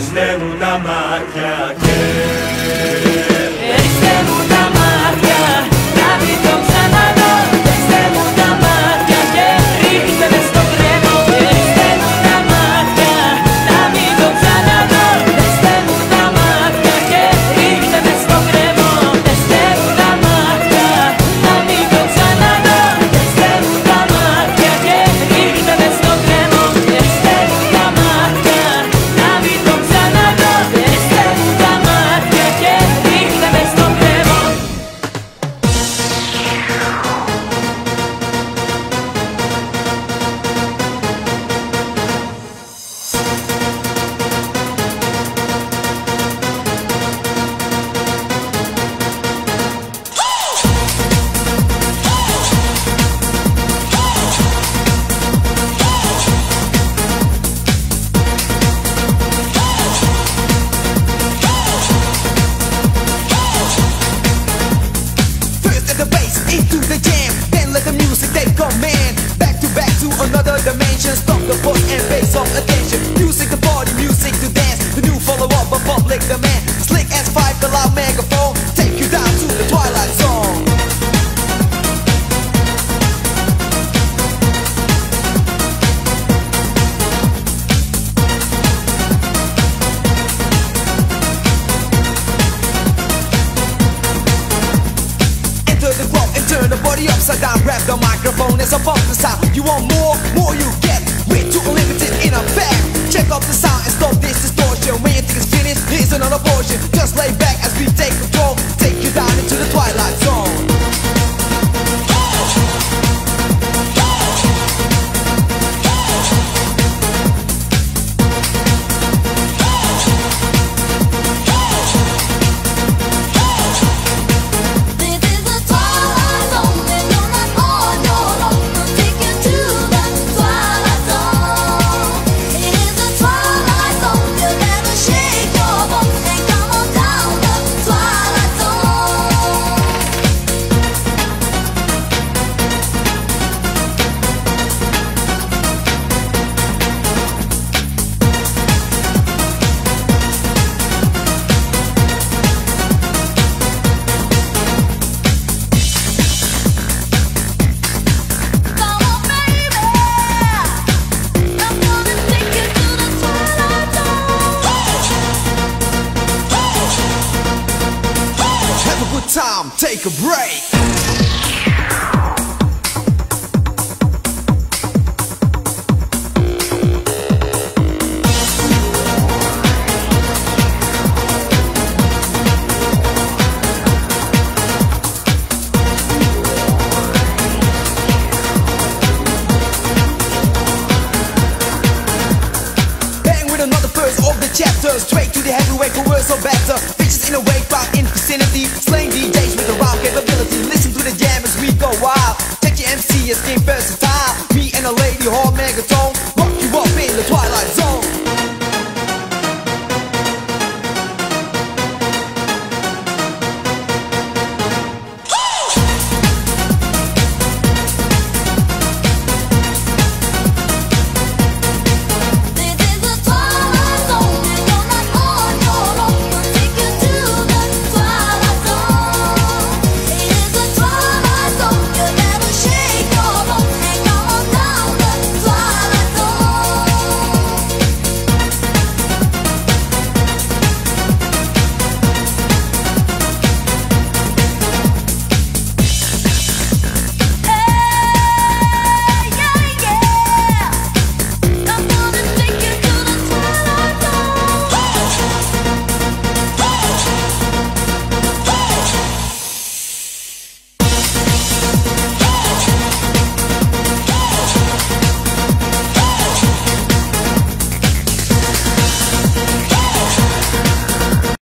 στέλνουν τα μάτια και στέλνουν τα μάτια, να μην το ξαναδώ. Στέλνουν τα μάτια και ρίχντε με στο κρέμο. Στέλνουν τα μάτια, να μην το ξαναδώ. Στέλνουν τα μάτια και ρίχντε με στο κρέμο. Στέλνουν τα μάτια, να μην το ξαναδώ. Στέλνουν τα μάτια και ρίχντε με στο κρέμο. Στέλνουν τα μάτια, να μην το ξαναδώ. Στέλνουν τα μάτια και ρίχντε με στο κρέμο. First at the bass, into the jam, then let the music take command. Back to another dimension. Stop the book and pay some attention. Music to party, music to dance. The new follow-up of public demand. Slick as 5, the loud megaphone. Take you down to the Twilight Zone. Enter the club and turn the body upside down. Grab the microphone as I bump the sound. You want more you get. Way too unlimited in effect. Check out the sound and stop this distortion. When you think it's finished, here's another portion. Just lay back as we take control. Take you down into the Twilight Zone. This is the Twilight Zone, and you're not on your own. I'll take you to the Twilight Zone. It is the Twilight Zone, you'll never shake your bones. And come on down the Twilight Zone. Come on, baby, I'm gonna take you to the Twilight Zone. Have a good time, take a break. Bang with another verse of the chapter. Straight to the heavyweight, words so better. Bitches in a wave, crowd in vicinity. Slaying DJs with a rap capability. Listen to the jam as we go wild. Check your MC, as game versatile.